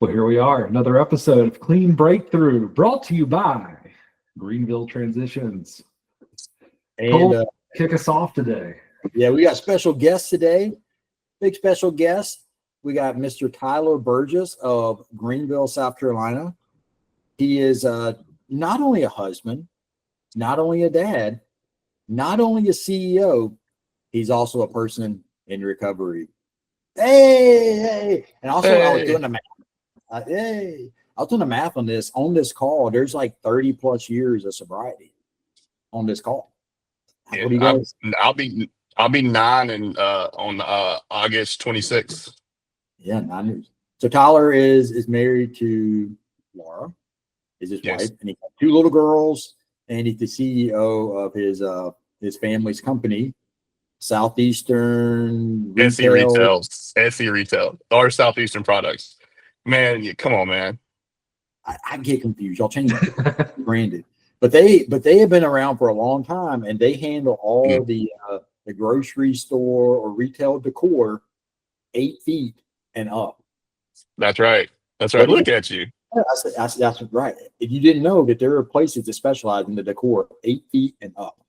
Well, here we are, another episode of Clean Breakthrough, brought to you by Greenville Transitions. And Cole, kick us off today. yeah, we got special guests today. Big special guest. We got Mr. Tyler Burgess of Greenville, South Carolina. He is not only a husband, not only a dad, not only a CEO, he's also a person in recovery. Hey! And also, I was doing the math. I was doing the math on this call. There's like 30 plus years of sobriety on this call. Yeah, What do you guys? I'll be 9 and on August 26th. Yeah, 9 years. So Tyler is married to Laura, is his Yes. wife, and he got 2 little girls, and he's the CEO of his family's company, Southeastern SE Retail, or Southeastern Products. Man, come on, man. I get confused. Y'all change it, branded, but they have been around for a long time, and they handle all the grocery store or retail decor 8 feet and up. That's right. That's right. Look at you. That's right. If you didn't know that there are places that specialize in the decor 8 feet and up.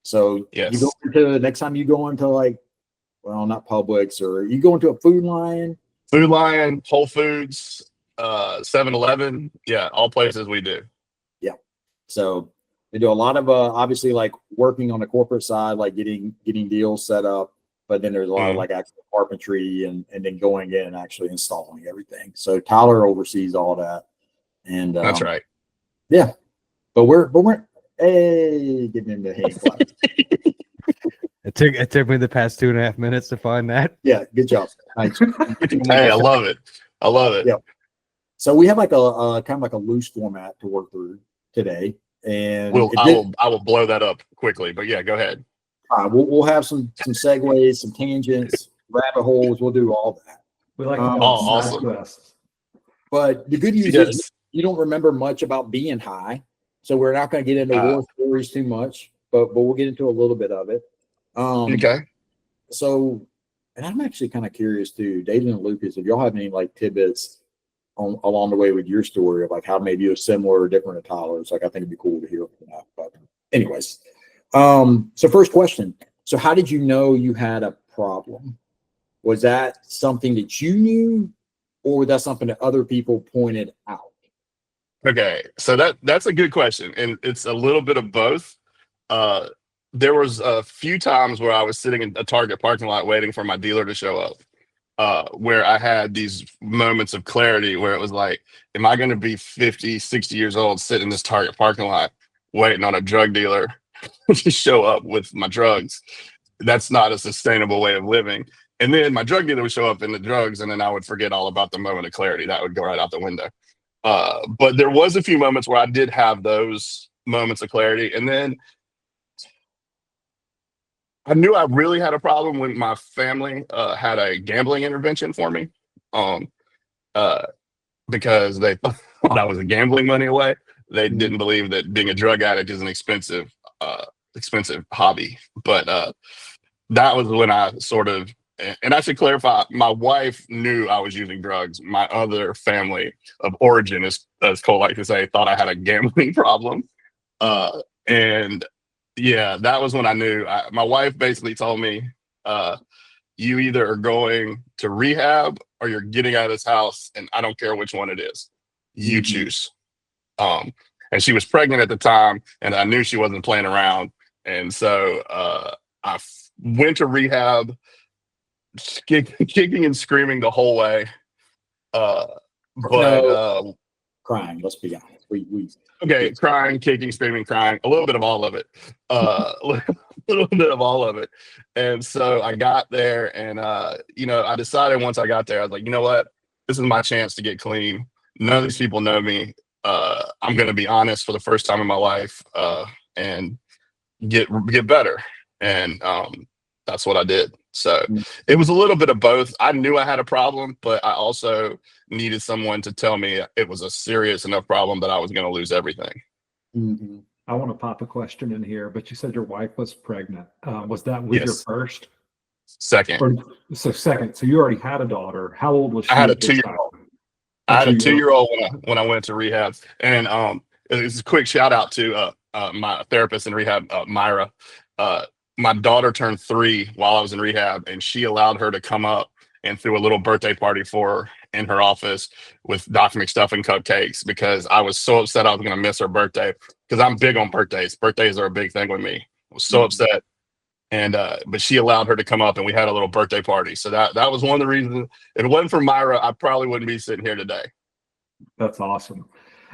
So yes. You go into next time you go into not Publix, or you go into a Food Lion, Whole Foods, 7-Eleven. Yeah, all places we do. Yeah. So they do a lot of obviously like working on the corporate side, like getting deals set up, but then there's a lot of like actual carpentry and then going in and actually installing everything. So Tyler oversees all that. And that's right. Yeah. But we're getting into hand clap. It took me the past 2.5 minutes to find that. Yeah, good job. Thanks. Hey, I love it. Yeah. So we have like a kind of like a loose format to work through today, and I will blow that up quickly. But yeah, go ahead. We'll have some segues, some tangents, rabbit holes. We'll do all that. We like awesome. But the good news is you don't remember much about being high, so we're not going to get into war stories too much. But we'll get into a little bit of it. Okay. So, and I'm actually kind of curious too, David and Lucas, if y'all have any like tidbits along the way with your story of like how maybe it was similar or different to Tyler's. Like I think it'd be cool to hear from that. But anyways, so first question. So how did you know you had a problem? Was that something that you knew, or was that something that other people pointed out? Okay, so that's a good question, and it's a little bit of both. There was a few times where I was sitting in a Target parking lot waiting for my dealer to show up, where I had these moments of clarity where it was like, am I going to be 50, 60 years old sitting in this Target parking lot waiting on a drug dealer to show up with my drugs? That's not a sustainable way of living. And then my drug dealer would show up in the drugs, and then I would forget all about the moment of clarity. That would go right out the window. But there was a few moments where I did have those moments of clarity. And then I knew I really had a problem when my family had a gambling intervention for me, because they thought I was gambling money away. They didn't believe that being a drug addict is an expensive hobby. But that was when I sort of, and I should clarify, my wife knew I was using drugs. My other family of origin, as Cole likes to say, thought I had a gambling problem. And yeah, that was when I knew. My wife basically told me, you either are going to rehab or you're getting out of this house, and I don't care which one it is. You choose. And she was pregnant at the time, and I knew she wasn't playing around. And so I went to rehab, kicking and screaming the whole way. Crying, let's be honest. Okay, crying, kicking, screaming, crying, a little bit of all of it. A little bit of all of it. And so I got there, and I decided once I got there, I was like, you know what? This is my chance to get clean. None of these people know me. I'm going to be honest for the first time in my life, and get better. And that's what I did. So it was a little bit of both. I knew I had a problem, but I also needed someone to tell me it was a serious enough problem that I was going to lose everything. Mm-hmm. I want to pop a question in here, but you said your wife was pregnant. Was that with your first? Second. Second. So you already had a daughter. How old was she? I had a 2-year-old. I had a 2-year-old. 2-year-old when I went to rehab, and it's a quick shout out to my therapist in rehab, Myra. Uh, my daughter turned 3 while I was in rehab, and she allowed her to come up and threw a little birthday party for her in her office with Dr. McStuffin cupcakes because I was so upset I was going to miss her birthday because I'm big on birthdays. Birthdays are a big thing with me. I was so upset. And but she allowed her to come up and we had a little birthday party. So that was one of the reasons. If it wasn't for Myra, I probably wouldn't be sitting here today. That's awesome.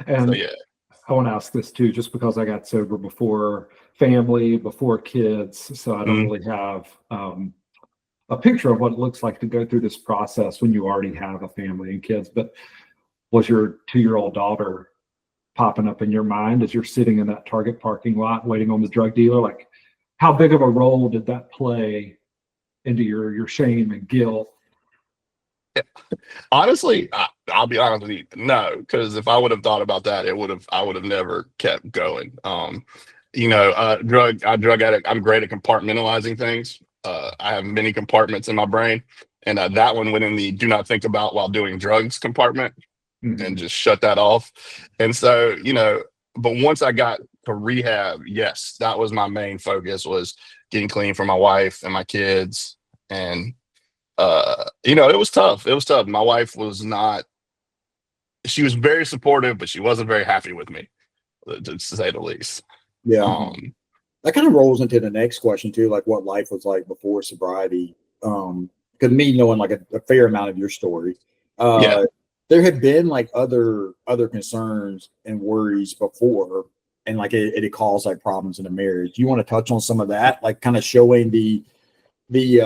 So And yeah. I want to ask this too, just because I got sober before family, before kids, so I don't really have a picture of what it looks like to go through this process when you already have a family and kids. But was your 2-year-old daughter popping up in your mind as you're sitting in that Target parking lot waiting on the drug dealer? Like, how big of a role did that play into your shame and guilt? Honestly, I'll be honest with you, no, because if I would have thought about that, I would have never kept going. Drug addict. I'm great at compartmentalizing things. I have many compartments in my brain, and that one went in the do not think about while doing drugs compartment, and just shut that off. And so, but once I got to rehab, yes, that was my main focus, was getting clean for my wife and my kids. And it was tough. It was tough. My wife she was very supportive, but she wasn't very happy with me, to say the least. Yeah. That kind of rolls into the next question too, like what life was like before sobriety. Because me knowing like a fair amount of your story, there had been like other concerns and worries before, and like it caused like problems in the marriage. You want to touch on some of that, like kind of showing the kind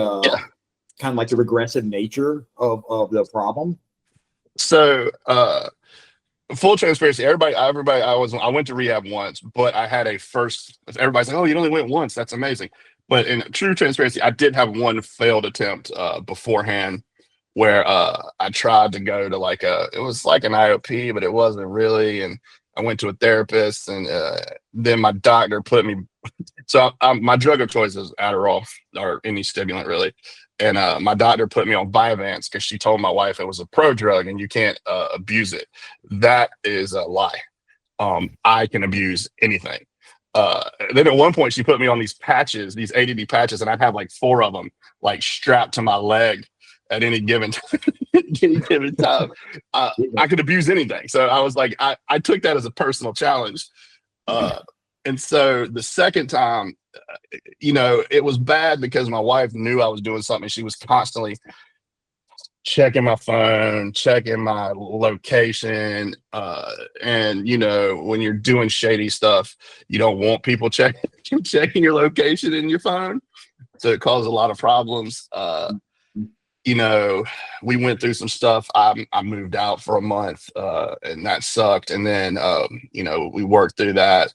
of like the regressive nature of the problem? So full transparency, everybody, I went to rehab once, but I had everybody's like, oh, you only went once, that's amazing. But in true transparency, I did have one failed attempt beforehand where I tried to go to it was like an IOP, but it wasn't really. And I went to a therapist, and then my doctor put me. So my drug of choice is Adderall or any stimulant, really. And my doctor put me on Vyvanse because she told my wife it was a pro drug and you can't abuse it. That is a lie. I can abuse anything. Then at one point she put me on these patches, these ADD patches, and I'd have like 4 of them like strapped to my leg at any given time. I could abuse anything. So I was like, I took that as a personal challenge. And so the second time, it was bad because my wife knew I was doing something. She was constantly checking my phone, checking my location. And, when you're doing shady stuff, you don't want people checking your location in your phone. So it caused a lot of problems. We went through some stuff. I moved out for a month, and that sucked. And then, we worked through that.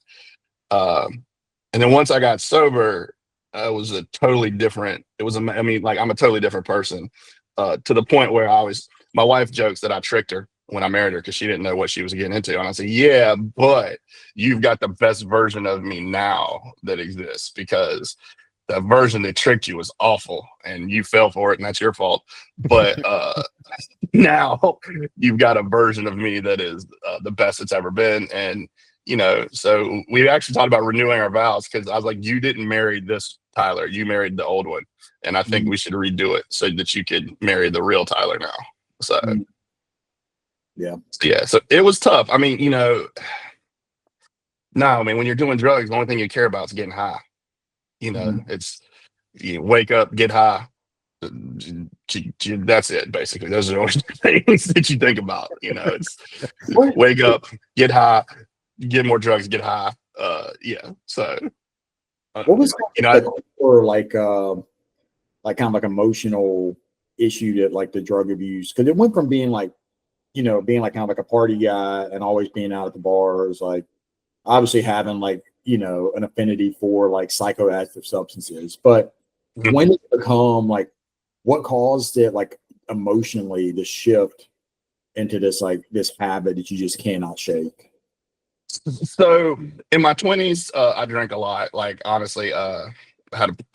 And then once I got sober, it was a totally different. I'm a totally different person, to the point where my wife jokes that I tricked her when I married her because she didn't know what she was getting into. And I said, yeah, but you've got the best version of me now that exists, because the version that tricked you was awful and you fell for it and that's your fault. But now you've got a version of me that is the best it's ever been. And, so we actually talked about renewing our vows, because I was like, you didn't marry this Tyler, you married the old one. And I think we should redo it so that you could marry the real Tyler now. So, yeah. So it was tough. When you're doing drugs, the only thing you care about is getting high. It's you wake up, get high. That's it, basically. Those are the only things that you think about. It's wake up, get high, get more drugs, get high. So what was or like kind of like emotional issue that like the drug abuse? Because it went from being like, being like kind of like a party guy and always being out at the bars, like obviously having like, an affinity for like psychoactive substances. But when did it become like, what caused it like emotionally to shift into this like this habit that you just cannot shake? So in my 20s, I drank a lot. Like, honestly, I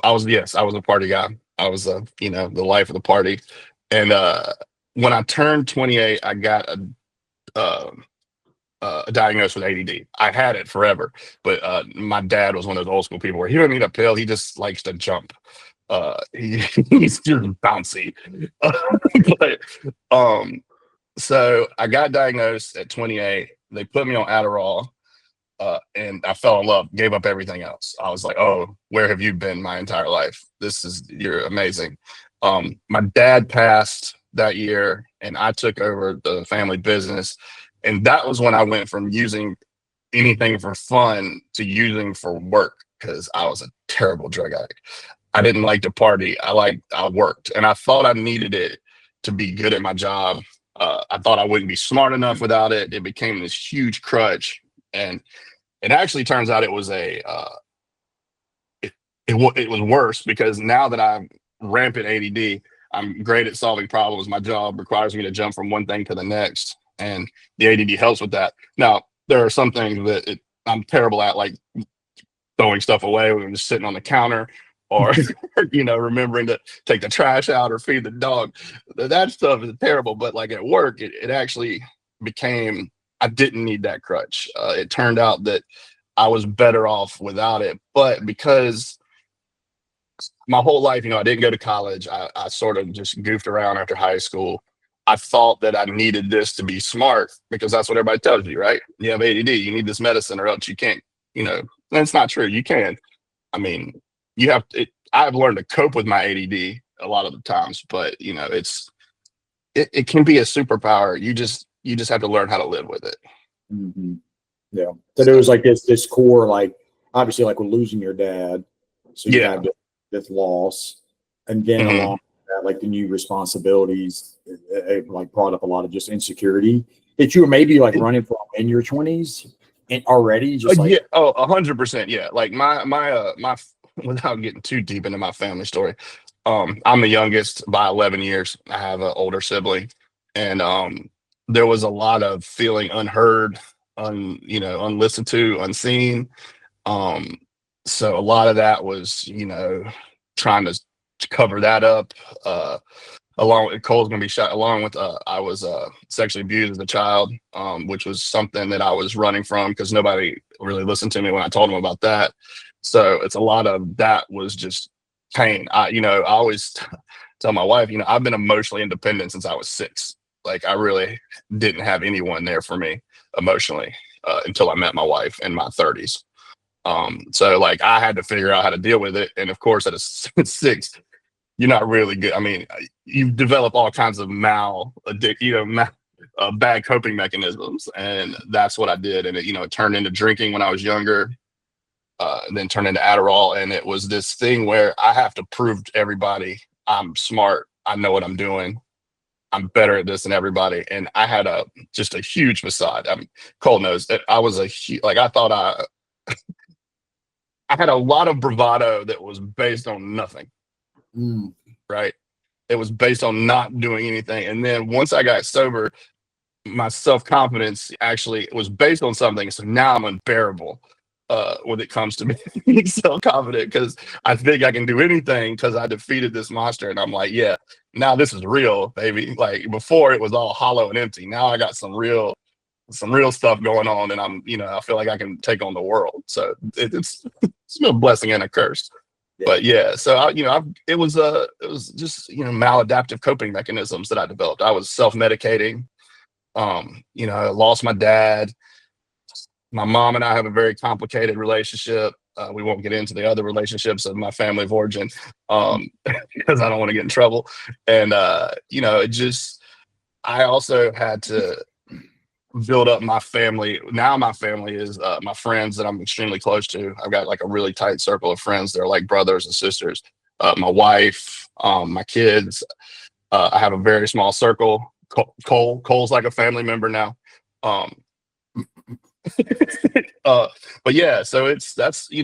was a party guy. I was the life of the party. And when I turned 28, I got diagnosed with ADD. I had it forever, but my dad was one of those old school people where he don't need a pill. He just likes to jump. He's just bouncy. but so I got diagnosed at 28. They put me on Adderall, and I fell in love. Gave up everything else. I was like, "Oh, where have you been my entire life? You're amazing." My dad passed that year, and I took over the family business. And that was when I went from using anything for fun to using for work because I was a terrible drug addict. I didn't like to party. I worked, and I thought I needed it to be good at my job. I thought I wouldn't be smart enough without it. It became this huge crutch, and it actually turns out it was it was worse because now that I'm rampant ADD, I'm great at solving problems. My job requires me to jump from one thing to the next, and the ADD helps with that. Now, there are some things that I'm terrible at, like throwing stuff away when I'm just sitting on the counter, or remembering to take the trash out or feed the dog. That stuff is terrible. But like at work, it actually became I didn't need that crutch. It turned out that I was better off without it, but because my whole life, I didn't go to college. I sort of just goofed around after high school. I thought that I needed this to be smart because that's what everybody tells you, right? You have ADD, you need this medicine or else you can't, and it's not true. You can. I mean, I've learned to cope with my ADD a lot of the times, but it can be a superpower. You just have to learn how to live with it. Mm-hmm. Yeah. So there was like this core, like obviously like with losing your dad. So you have this loss, and then along with that, like the new responsibilities, it like brought up a lot of just insecurity that you were maybe like running from in your 20s and already just like 100%. Yeah. Like my without getting too deep into my family story, I'm the youngest by 11 years. I have an older sibling, and there was a lot of feeling unheard, unlistened to, unseen. So a lot of that was, trying to cover that up. Along with Cole's gonna be shot. Along with I was sexually abused as a child, which was something that I was running from because nobody really listened to me when I told them about that. So it's a lot of that was just pain. I always tell my wife, I've been emotionally independent since I was 6. Like I really didn't have anyone there for me emotionally until I met my wife in my 30s. So like I had to figure out how to deal with it. And of course, at 6, you're not really good. I mean, you develop all kinds of bad coping mechanisms, and that's what I did. And it turned into drinking when I was younger, then turned into Adderall, and it was this thing where I have to prove to everybody I'm smart, I know what I'm doing, I'm better at this than everybody. And I had just a huge facade. I mean, Cole knows that I was I thought I had a lot of bravado that was based on nothing. Right. It was based on not doing anything. And then once I got sober, my self-confidence actually was based on something. So now I'm unbearable when it comes to being self-confident because I think I can do anything because I defeated this monster. And I'm like, yeah, now this is real, baby. Like before it was all hollow and empty. Now I got some real stuff going on, and I feel like I can take on the world. So it's been a blessing and a curse. But yeah, so it was just maladaptive coping mechanisms that I developed. I was self-medicating. I lost my dad. My mom and I have a very complicated relationship. We won't get into the other relationships of my family of origin because I don't want to get in trouble. And I also had to build up my family. Now my family is my friends that I'm extremely close to. I've got like a really tight circle of friends. They're like brothers and sisters. My wife, my kids. I have a very small circle. Cole's like a family member now. But yeah, so you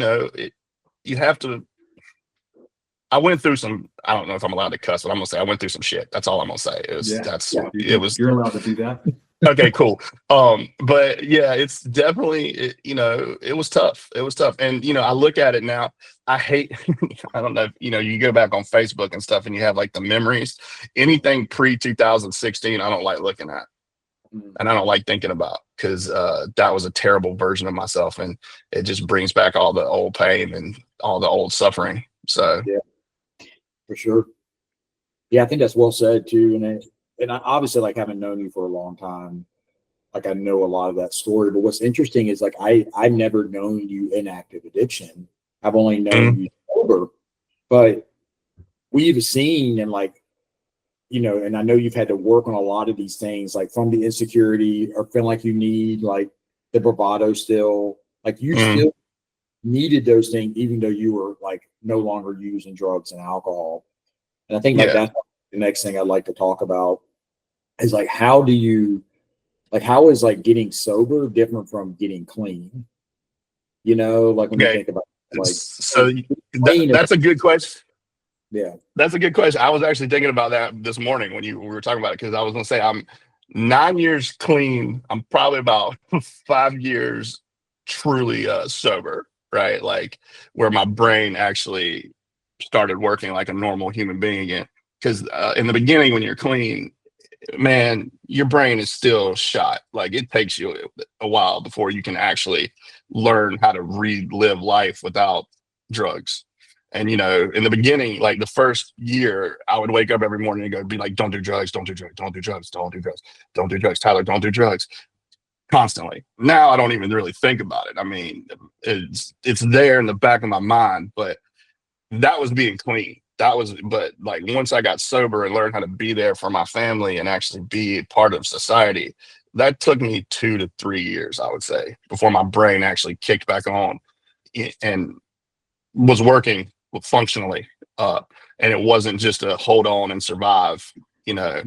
have to. I went through some. I don't know if I'm allowed to cuss, but I'm gonna say I went through some shit. That's all I'm gonna say. You're allowed to do that. Okay, cool. But yeah, it's definitely, it was tough. It was tough. And, I look at it now, I hate, I don't know, if, you go back on Facebook and stuff and you have like the memories, anything pre 2016, I don't like looking at. and I don't like thinking about, because that was a terrible version of myself, and it just brings back all the old pain and all the old suffering. So Yeah, for sure. Yeah, I think that's well said too. And I obviously, like, having known you for a long time, like, I know a lot of that story. But what's interesting is, like, I've never known you in active addiction. I've only known you sober. But we've seen, and, like, you know, and I know you've had to work on a lot of these things, like from the insecurity or feeling like you need, like, the bravado still, like, you still needed those things, even though you were, like, no longer using drugs and alcohol. And I think, like, that's the next thing I'd like to talk about is, like, how is, like, getting sober different from getting clean? You know, like, when you think about, like, so that's a good question. Yeah, That's a good question. I was actually thinking about that this morning when we were talking about it, because I was going to say I'm 9 years clean. I'm probably about 5 years truly sober, right? Like, where my brain actually started working like a normal human being again. Because in the beginning, when you're clean, man, your brain is still shot. Like, it takes you a while before you can actually learn how to relive life without drugs. And, you know, in the beginning, like the first year, I would wake up every morning and go be like, don't do drugs, don't do drugs, don't do drugs, don't do drugs, don't do drugs, Tyler, don't do drugs, constantly. Now I don't even really think about it. I mean, it's there in the back of my mind, but that was being clean. But like, once I got sober and learned how to be there for my family and actually be part of society, that took me 2 to 3 years, I would say, before my brain actually kicked back on and was working functionally. And it wasn't just a hold on and survive, you know.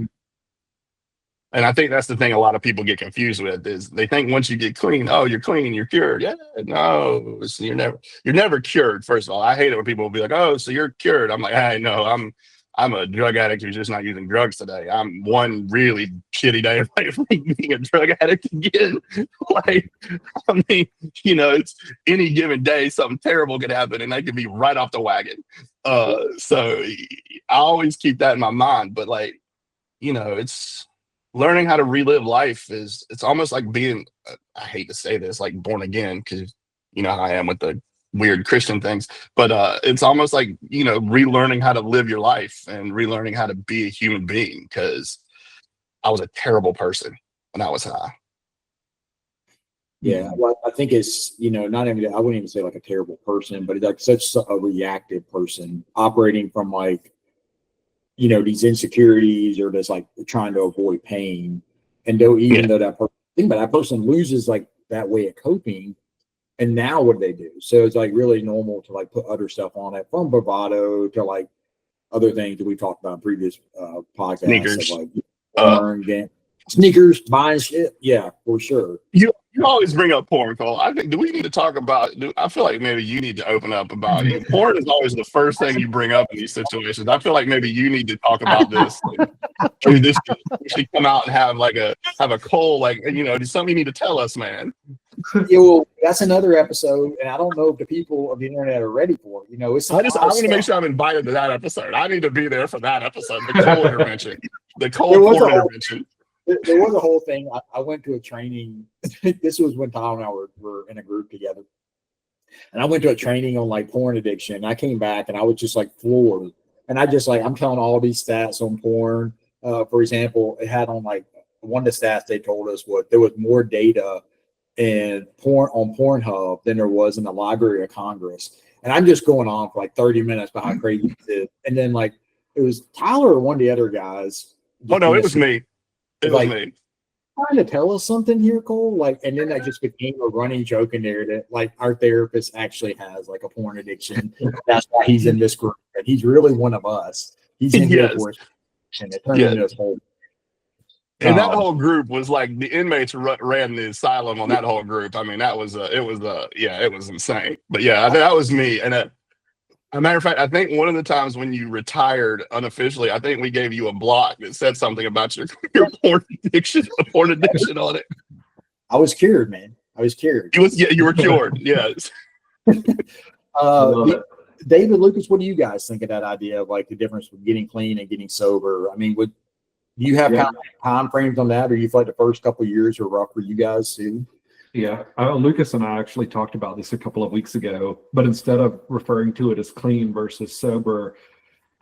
And I think that's the thing a lot of people get confused with, is they think once you get clean, oh, you're clean, you're cured. Yeah, no, you're never cured. First of all, I hate it when people will be like, oh, so you're cured. I'm like, hey, no, I'm a drug addict who's just not using drugs today. I'm one really shitty day away from being a drug addict again. Like, I mean, you know, it's any given day, something terrible could happen and I could be right off the wagon. So I always keep that in my mind. But, like, you know, it's learning how to relive life it's almost like being, I hate to say this, like born again, because you know how I am with the weird Christian things, but it's almost like, you know, relearning how to live your life and relearning how to be a human being, because I was a terrible person when I was high. Yeah, well, I think it's, you know, not even, I wouldn't even say like a terrible person, but it's like such a reactive person operating from, like, you know, these insecurities or just like trying to avoid pain. And though, even though that person loses, like, that way of coping, and now what do they do? So it's like really normal to, like, put other stuff on it, from bravado to, like, other things that we talked about in previous podcasts, Sneakers. of, like, porn, sneakers, buying shit. Yeah, for sure. You always bring up porn, Cole. I think, do we need to talk about, I feel like maybe you need to open up about it. Porn is always the first thing you bring up in these situations. I feel like maybe you need to talk about this. Like, this should come out and have a Cole, like, you know, there's something you need to tell us, man. Yeah, well, that's another episode, and I don't know if the people of the internet are ready for it. You know, I want to make sure I'm invited to that episode. I need to be there for that episode. The Cole intervention. The Cole porn intervention. There was a whole thing. I went to a training. This was when Tyler and I were in a group together. And I went to a training on, like, porn addiction. And I came back and I was just, like, floored. And I just, like, I'm telling all these stats on porn. For example, it had on, like, one of the stats they told us was there was more data in porn on Pornhub than there was in the Library of Congress. And I'm just going on for like 30 minutes about how crazy it is. And then, like, it was Tyler or one of the other guys. Oh, no, it was me. It was me. Trying to tell us something here, Cole. Like, and then that just became a running joke in there that, like, our therapist actually has, like, a porn addiction. That's why he's in this group. And he's really one of us. He's in here for it. And it turned into this whole. And that whole group was like, the inmates ran the asylum on that whole group. I mean, it was insane. But yeah, that was me. And as a matter of fact, I think one of the times when you retired unofficially, I think we gave you a block that said something about your porn addiction on it. I was cured, man. I was cured. You were cured. Yes. David, Lucas, what do you guys think of that idea of, like, the difference with getting clean and getting sober? I mean, Do you have Yeah. kind of time frames on that, or you feel like the first couple of years were rough for you guys too? Yeah, Lucas and I actually talked about this a couple of weeks ago, but instead of referring to it as clean versus sober,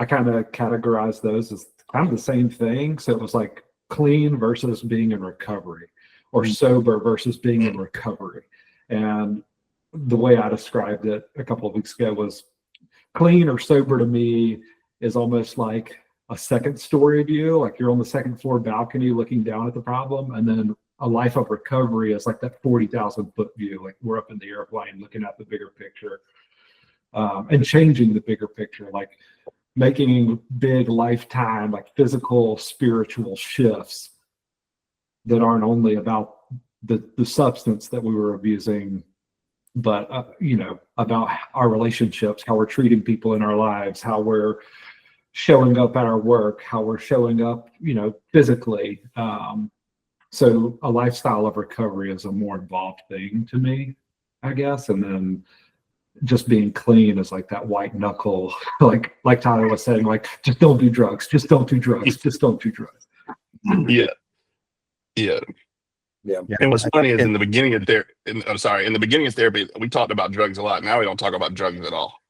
I kind of categorized those as kind of the same thing. So it was like clean versus being in recovery, or sober versus being in recovery. And the way I described it a couple of weeks ago was clean or sober to me is almost like a second story view, like you're on the second floor balcony looking down at the problem, and then a life of recovery is like that 40,000 foot view, like we're up in the airplane looking at the bigger picture, and changing the bigger picture, like making big lifetime, like physical, spiritual shifts that aren't only about the substance that we were abusing, but about our relationships, how we're treating people in our lives, how we're showing up at our work, how we're showing up, physically. So a lifestyle of recovery is a more involved thing to me, I guess. And then just being clean is like that white knuckle, like Tyler was saying, like, just don't do drugs, just don't do drugs, just don't do drugs. Yeah. Yeah. Yeah. And what's funny is in the beginning of therapy, we talked about drugs a lot. Now we don't talk about drugs at all.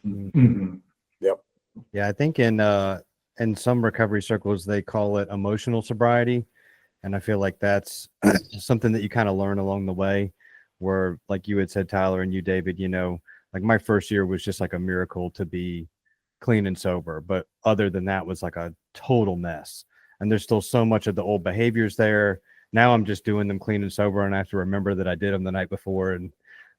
Mm-hmm. Yeah, I think in some recovery circles they call it emotional sobriety, and I feel like that's something that you kind of learn along the way. Where, like you had said, Tyler, and you, David, like my first year was just like a miracle to be clean and sober, but other than that was like a total mess. And there's still so much of the old behaviors there. Now I'm just doing them clean and sober, and I have to remember that I did them the night before and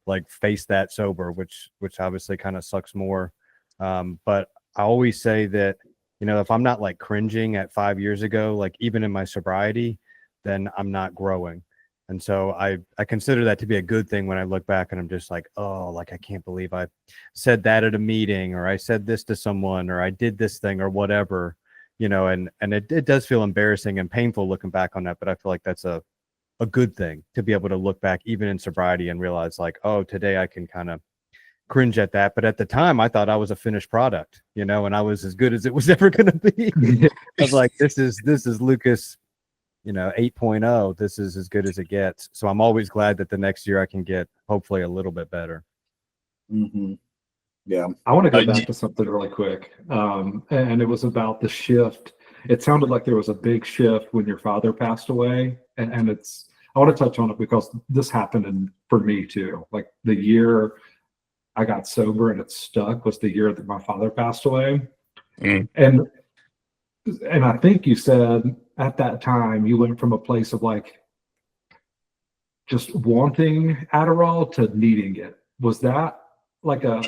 like face that sober, which obviously kind of sucks more. But I always say that, if I'm not like cringing at 5 years ago, like even in my sobriety, then I'm not growing. And so I consider that to be a good thing when I look back and I'm just like, oh, like, I can't believe I said that at a meeting, or I said this to someone, or I did this thing or whatever, and it does feel embarrassing and painful looking back on that. But I feel like that's a good thing to be able to look back even in sobriety and realize like, oh, today I can kind of cringe at that. But at the time I thought I was a finished product, and I was as good as it was ever going to be. I was like, this is Lucas, 8.0. This is as good as it gets. So I'm always glad that the next year I can get hopefully a little bit better. Mm-hmm. Yeah. I want to go back to something really quick. And it was about the shift. It sounded like there was a big shift when your father passed away. And I want to touch on it because this happened for me too. Like the year I got sober and it stuck was the year that my father passed away. Mm. And I think you said at that time you went from a place of like just wanting Adderall to needing it. Was that like I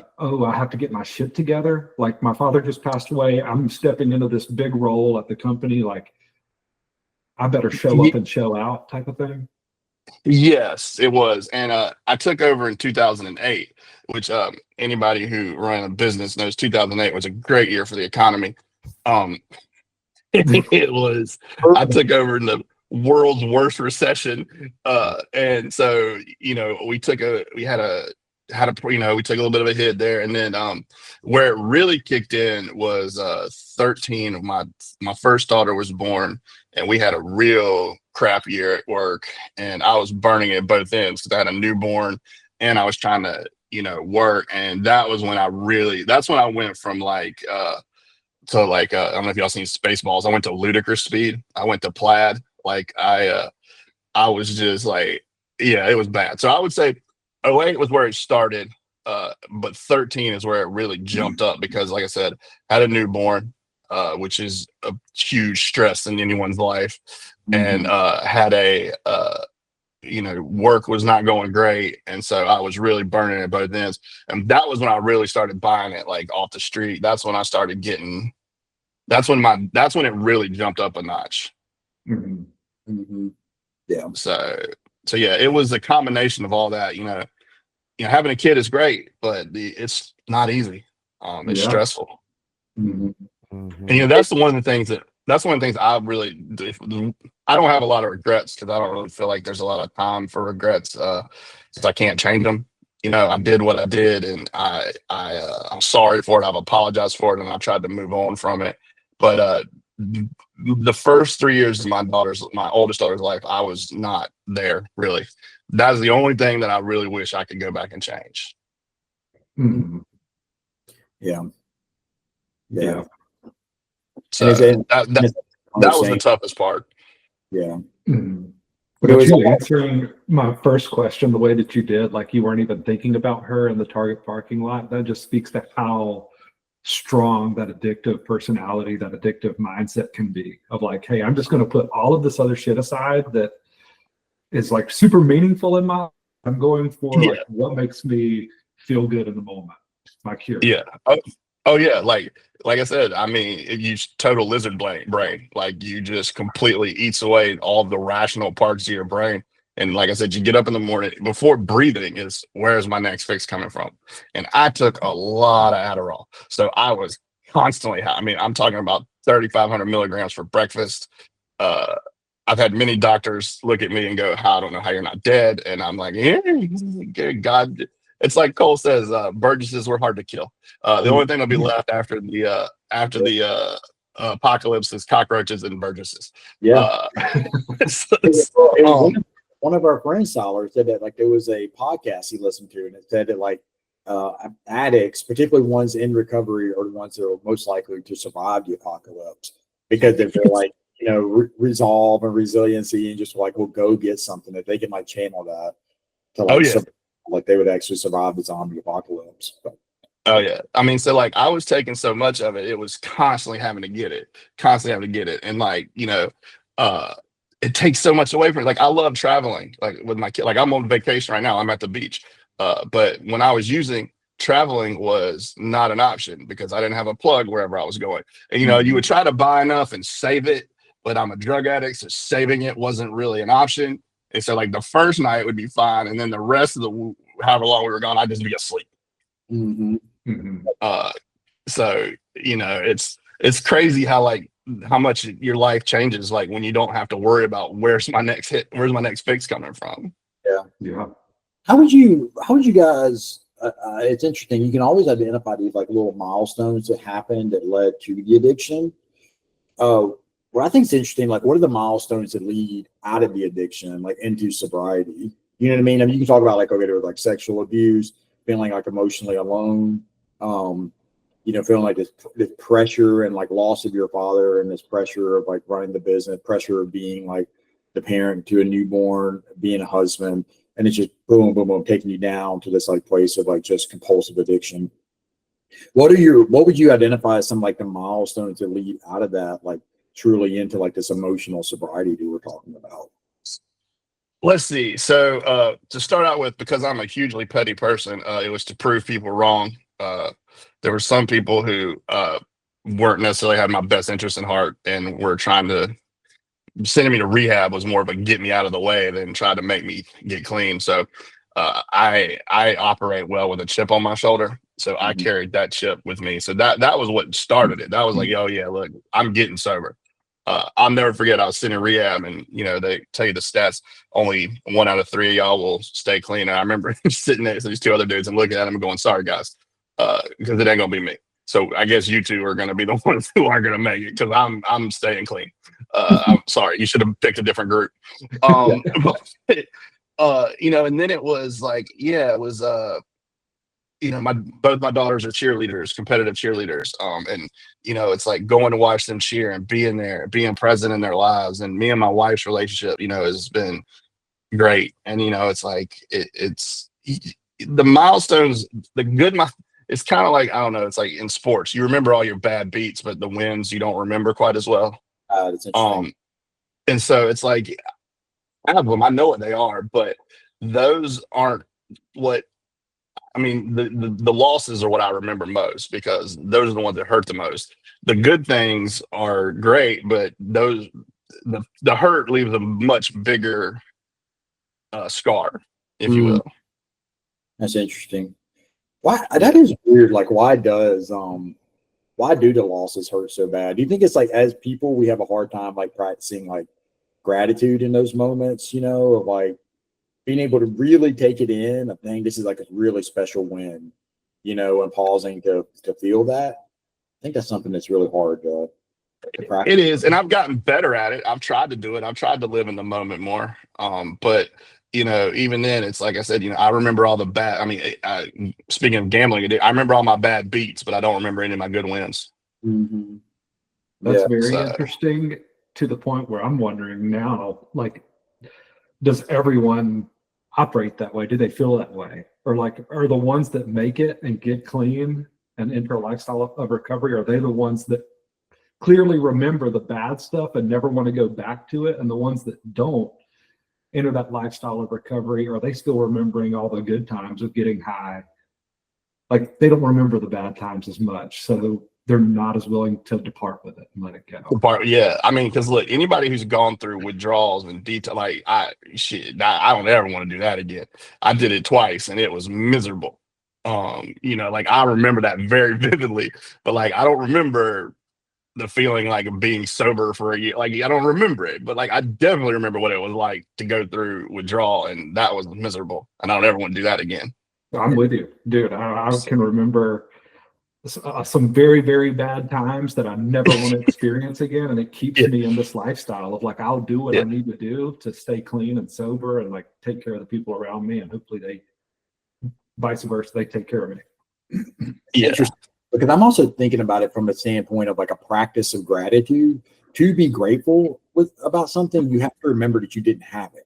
have to get my shit together? Like my father just passed away. I'm stepping into this big role at the company. Like I better show up and show out type of thing. Yes, it was. And I took over in 2008, which anybody who ran a business knows 2008 was a great year for the economy. It was. I took over in the world's worst recession, and so we took a little bit of a hit there, and then where it really kicked in was 13. My first daughter was born, and we had a real crap year at work, and I was burning at both ends because I had a newborn, and I was trying to work, and that was when that's when I went from like to like I don't know if y'all seen Spaceballs. I went to ludicrous speed. I went to plaid. Like I was just like, yeah, it was bad. So I would say 08 was where it started, but 13 is where it really jumped up because, like I said, I had a newborn, which is a huge stress in anyone's life, and had a work was not going great, and so I was really burning at both ends. And that was when I really started buying it like off the street. That's when I started getting. That's when it really jumped up a notch. Mm-hmm. Mm-hmm. Yeah. So yeah, it was a combination of all that. Having a kid is great, but it's not easy. It's stressful. Mm-hmm. Mm-hmm. And that's one of the things I really do. I don't have a lot of regrets because I don't really feel like there's a lot of time for regrets, since I can't change them. I did what I did, and I'm sorry for it. I've apologized for it, and I tried to move on from it. But the first 3 years of my oldest daughter's life, I was not there really. That's the only thing that I really wish I could go back and change. Mhm. Yeah. Yeah. So that was the toughest part. Yeah. Mhm. But it But was you answering my first question the way that you did, like you weren't even thinking about her in the Target parking lot, that just speaks to how strong that addictive personality, that addictive mindset can be of like, hey, I'm just going to put all of this other shit aside that is like super meaningful in my life. I'm going for Yeah. like what makes me feel good in the moment. My cure. Yeah. Oh yeah. Like I said, I mean, it use total lizard brain. Like you just completely eats away all the rational parts of your brain. And like I said, you get up in the morning before breathing is where's my next fix coming from? And I took a lot of Adderall. So I was constantly high. I mean, I'm talking about 3,500 milligrams for breakfast. Uh, I've had many doctors look at me and go, I don't know how you're not dead. And I'm like, yeah, good God. It's like Cole says, Burgesses were hard to kill. The only thing that'll be left after the apocalypse is cockroaches and Burgesses. Yeah. So, It was one of our friends, Solar, said that like there was a podcast he listened to, and it said that like addicts, particularly ones in recovery, are the ones that are most likely to survive the apocalypse because they're like, you know, resolve and resiliency, and just like will go get something that they can like channel that to like like they would actually survive the zombie apocalypse. But, oh yeah. I mean, so like I was taking so much of it, it was constantly having to get it. And like, you know, it takes so much away from it. Like I love traveling, like with my kid. Like I'm on vacation right now. I'm at the beach. But when I was using, traveling was not an option because I didn't have a plug wherever I was going. And you know, you would try to buy enough and save it, but I'm a drug addict, so saving it wasn't really an option. And so like the first night would be fine, and then the rest of the however long we were gone, I'd just be asleep. So you know, it's crazy how much your life changes like when you don't have to worry about where's my next fix coming from. Yeah. how would you guys? It's interesting. You can always identify these like little milestones that happened that led to the addiction. What I think is interesting, like what are the milestones that lead out of the addiction, like into sobriety? You know what I mean? I mean, you can talk about like, okay, there was like sexual abuse, feeling like emotionally alone, you know, feeling like this pressure and like loss of your father and this pressure of like running the business, pressure of being like the parent to a newborn, being a husband, and it's just boom, boom, boom, taking you down to this like place of like just compulsive addiction. What would you identify as some like the milestones that lead out of that, like truly into like this emotional sobriety that we're talking about? Let's see. So to start out with, because I'm a hugely petty person, it was to prove people wrong. There were some people who weren't necessarily had my best interest in heart and were trying to sending me to rehab was more of a get me out of the way than try to make me get clean. So I operate well with a chip on my shoulder. So I carried that chip with me. So that was what started it. That was like, oh yeah, look, I'm getting sober. I'll never forget. I was sitting in rehab, and you know they tell you the stats. Only 1 out of 3 of y'all will stay clean. And I remember sitting next to these 2 other dudes and looking at them and going, "Sorry guys, because it ain't gonna be me." So I guess you two are gonna be the ones who aren't gonna make it because I'm staying clean. I'm sorry. You should have picked a different group. But, you know, and then it was like, yeah, it was you know, both my daughters are cheerleaders, competitive cheerleaders. And you know, it's like going to watch them cheer and being there, being present in their lives. And me and my wife's relationship, you know, has been great. And you know, it's like it's the milestones, it's kind of like, I don't know, it's like in sports, you remember all your bad beats, but the wins you don't remember quite as well. That's interesting. And so it's like I have them, I know what they are, but those aren't what I mean, the losses are what I remember most because those are the ones that hurt the most. The good things are great, but the hurt leaves a much bigger scar, if you will. That's interesting. Why that is weird. Like, why do the losses hurt so bad? Do you think it's like as people we have a hard time like practicing like gratitude in those moments, you know, of like being able to really take it in, I think this is like a really special win, you know, and pausing to feel that. I think that's something that's really hard to It is, and I've gotten better at it. I've tried to do it. I've tried to live in the moment more. But even then, it's like I said. I remember all the bad. I mean, speaking of gambling, I remember all my bad beats, but I don't remember any of my good wins. Mm-hmm. That's Yeah. very interesting, to the point where I'm wondering now, like, does everyone operate that way? Do they feel that way? Or like, are the ones that make it and get clean and enter a lifestyle of recovery, are they the ones that clearly remember the bad stuff and never want to go back to it? And the ones that don't enter that lifestyle of recovery, are they still remembering all the good times of getting high? Like, they don't remember the bad times as much, so they're not as willing to depart with it and let it go. Yeah, I mean, because look, anybody who's gone through withdrawals and detail, like I don't ever want to do that again. I did it twice and it was miserable. Like I remember that very vividly, but like I don't remember the feeling like of being sober for a year. Like I don't remember it, but like I definitely remember what it was like to go through withdrawal, and that was miserable. And I don't ever want to do that again. I'm with you, dude. I can remember some very, very bad times that I never want to experience again. And it keeps me in this lifestyle of like, I'll do what I need to do to stay clean and sober and like take care of the people around me. And hopefully vice versa, they take care of me. Yeah. Because I'm also thinking about it from the standpoint of like a practice of gratitude. To be grateful about something, you have to remember that you didn't have it.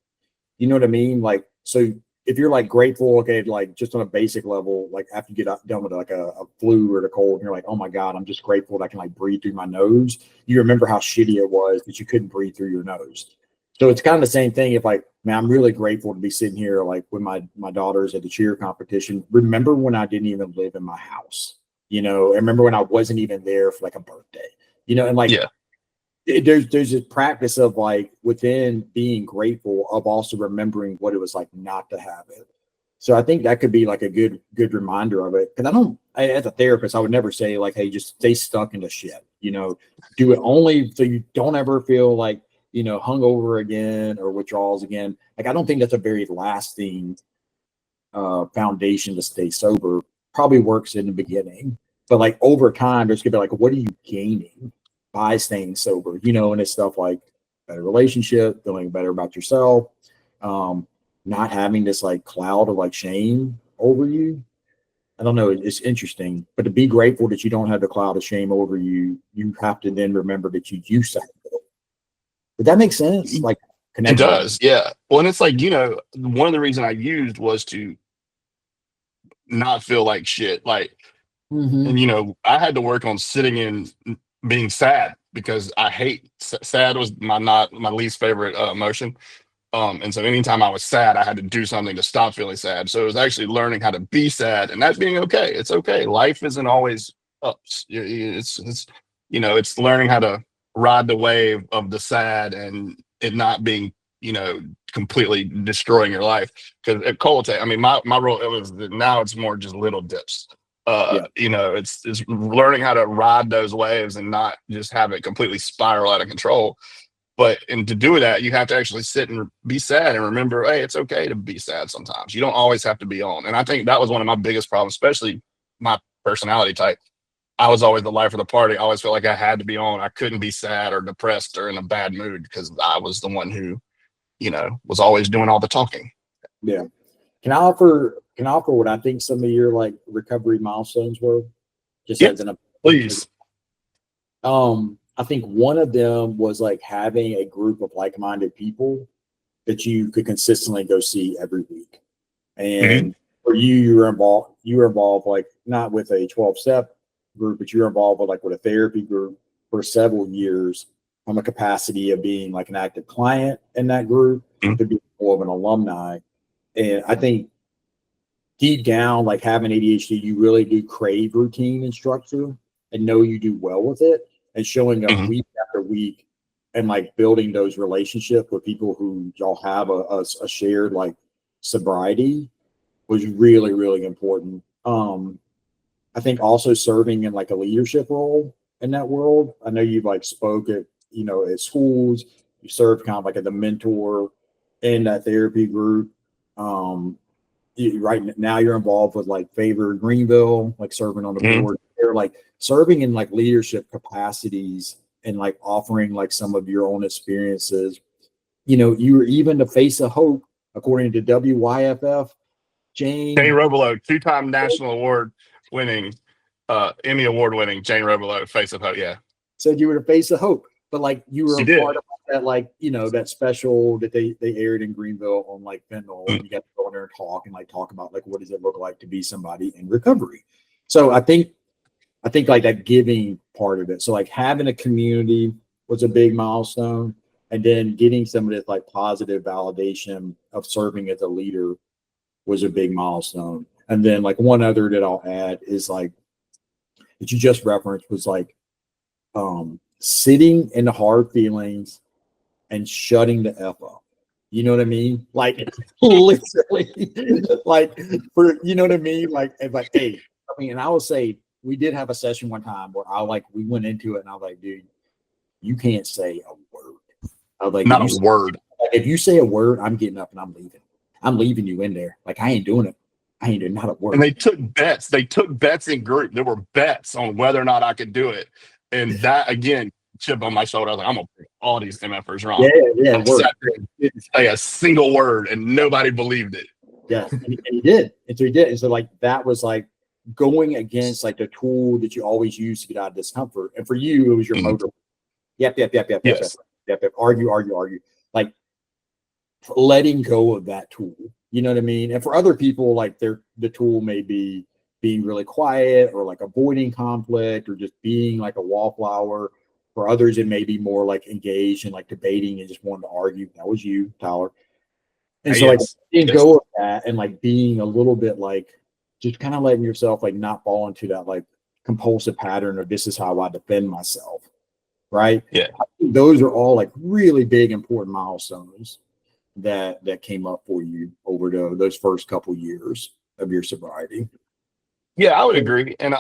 You know what I mean? Like, so if you're like grateful, okay, like just on a basic level, like after you get done with like a flu or the cold, and you're like, oh my God, I'm just grateful that I can like breathe through my nose. You remember how shitty it was that you couldn't breathe through your nose. So it's kind of the same thing. If like, man, I'm really grateful to be sitting here like with my daughters at the cheer competition. Remember when I didn't even live in my house, I remember when I wasn't even there for like a birthday, and like, there's a practice of like within being grateful of also remembering what it was like not to have it. So I think that could be like a good reminder of it. Because as a therapist, I would never say like, hey, just stay stuck in the shit, do it only so you don't ever feel like, hungover again or withdrawals again. Like, I don't think that's a very lasting foundation to stay sober. Probably works in the beginning, but like over time, there's gonna be like, what are you gaining by staying sober, and it's stuff like better relationship, feeling better about yourself, not having this like cloud of like shame over you. I don't know, it's interesting, but to be grateful that you don't have the cloud of shame over you, you have to then remember that you used to have it. But that makes sense. Like, it does, yeah. Well, and it's like, one of the reasons I used was to not feel like shit. Like, and I had to work on sitting in being sad, because I hate sad was my least favorite emotion. And so anytime I was sad, I had to do something to stop feeling sad. So it was actually learning how to be sad, and that being okay. It's okay. Life isn't always ups. It's learning how to ride the wave of the sad and it not being, completely destroying your life. Because at Colate, I mean, my role, now it's more just little dips. It's learning how to ride those waves and not just have it completely spiral out of control. And to do that, you have to actually sit and be sad and remember, hey, it's okay to be sad sometimes. You don't always have to be on. And I think that was one of my biggest problems, especially my personality type. I was always the life of the party. I always felt like I had to be on. I couldn't be sad or depressed or in a bad mood, because I was the one who, was always doing all the talking. Yeah. Can I offer what I think some of your like recovery milestones were? Just as an please. I think one of them was like having a group of like-minded people that you could consistently go see every week. And for you were involved like not with a 12-step group, but you were involved with a therapy group for several years, from a capacity of being like an active client in that group to be more of an alumni. And I think deep down, like having ADHD, you really do crave routine and structure and know you do well with it, and showing up week after week and like building those relationships with people who y'all have a shared like sobriety was really, really important. I think also serving in like a leadership role in that world. I know you've like spoke at, at schools, you served kind of like as a mentor in that therapy group. Right now you're involved with like Favor Greenville, like serving on the board. They're like serving in like leadership capacities and like offering like some of your own experiences. You know, you were even the face of hope, according to WYFF. Jane Jane, Robelo, 2-time national award winning, Emmy award winning Jane Robelo, face of hope. Yeah, said you were the face of hope, but like you were she a did. part of that, like, you know, that special that they aired in Greenville on like fentanyl, and you got to go in there and talk about like what does it look like to be somebody in recovery. So I think like that giving part of it. So like having a community was a big milestone, and then getting some of this like positive validation of serving as a leader was a big milestone. And then like one other that I'll add is like that you just referenced was like sitting in the hard feelings and shutting the F up. You know what I mean? Like literally, like for, you know what I mean? Like, hey, I mean, and I will say we did have a session one time where we went into it and I was like, dude, you can't say a word. I was like, Not a word. If you say a word, I'm getting up and I'm leaving. I'm leaving you in there. Like, I ain't doing it. I ain't doing not a word. And they took bets. They took bets in group. There were bets on whether or not I could do it. And that, again, chip on my shoulder. I was like, I'm going to pick all these MFers wrong. Yeah. I sat there and didn't say a single word, and nobody believed it. Yes, and he did. And so he did. And so, like, that was like going against like the tool that you always use to get out of discomfort. And for you, it was your motor. Yep. Yes. Argue. Like, letting go of that tool. You know what I mean? And for other people, like the tool may be being really quiet or like avoiding conflict or just being like a wallflower. For others, it may be more like engaged and like debating and just wanting to argue. That was you, Tyler. And so like letting go of that and like being a little bit like just kind of letting yourself like not fall into that like compulsive pattern of this is how I defend myself. Right? Yeah. I think those are all like really big, important milestones that came up for you over those first couple years of your sobriety. Yeah, I would agree. And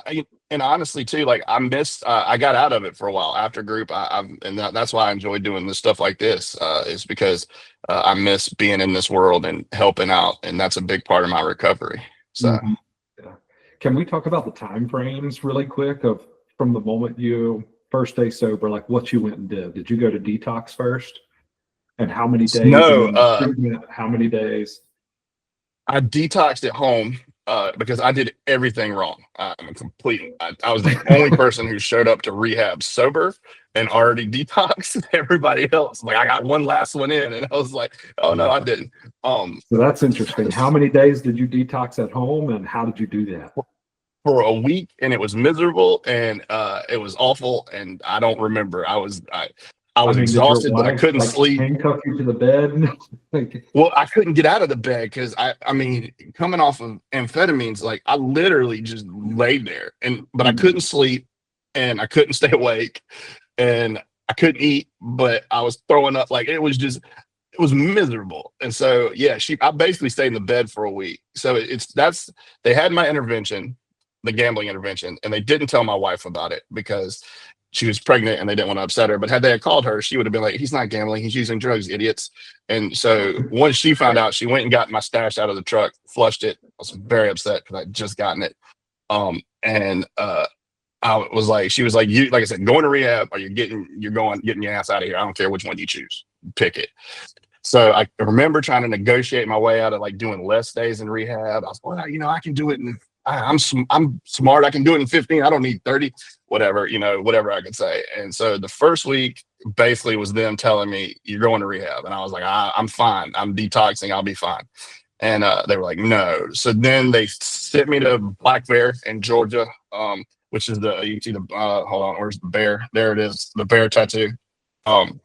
honestly too, like I missed, I got out of it for a while after group. That's why I enjoy doing this stuff like this, is because I miss being in this world and helping out. And that's a big part of my recovery. So yeah. Can we talk about the time frames really quick of from the moment you first day sober, like what you went and did? Did you go to detox first? And how many days? No, how many days? I detoxed at home because I did everything wrong. I was the only person who showed up to rehab sober and already detoxed. Everybody else, like I got one last one in, and I was like, "Oh no, I didn't." So that's interesting. How many days did you detox at home, and how did you do that? For a week, and it was miserable, and it was awful, and I don't remember. I was exhausted, but I couldn't sleep. Handcuff you to the bed? Well, I couldn't get out of the bed because I mean, coming off of amphetamines, like I literally just laid there, but I couldn't sleep, and I couldn't stay awake, and I couldn't eat, but I was throwing up. Like it was miserable. And so I basically stayed in the bed for a week. So they had my intervention, the gambling intervention, and they didn't tell my wife about it because she was pregnant and they didn't want to upset her. But had they had called her, she would have been like, he's not gambling, he's using drugs, idiots. And so once she found out, she went and got my stash out of the truck, flushed it. I was very upset because I'd just gotten it. I was like, she was like, you, like I said, going to rehab or getting your ass out of here. I don't care which one you choose, pick it. So I remember trying to negotiate my way out of like doing less days in rehab. I was like, well, I can do it I'm smart. I can do it in 15. I don't need 30, whatever I could say. And so the first week basically was them telling me you're going to rehab. And I was like, I'm fine. I'm detoxing. I'll be fine. And they were like, no. So then they sent me to Black Bear in Georgia, which is you can see the, hold on, where's the bear? There it is, the bear tattoo. So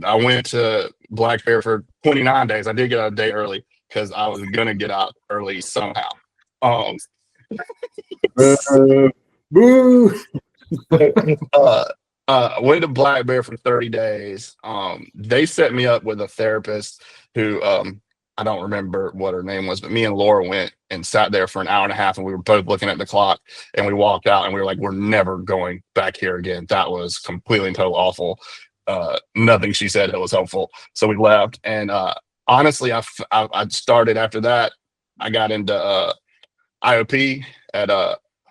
I went to Black Bear for 29 days. I did get out a day early because I was going to get out early somehow. Boo! I went to Black Bear for 30 days. They set me up with a therapist who I don't remember what her name was, but me and Laura went and sat there for an hour and a half, and we were both looking at the clock, and we walked out and we were like, we're never going back here again. That was completely and totally awful. Nothing she said that was helpful. So we left. And honestly, I started after that. I got into IOP at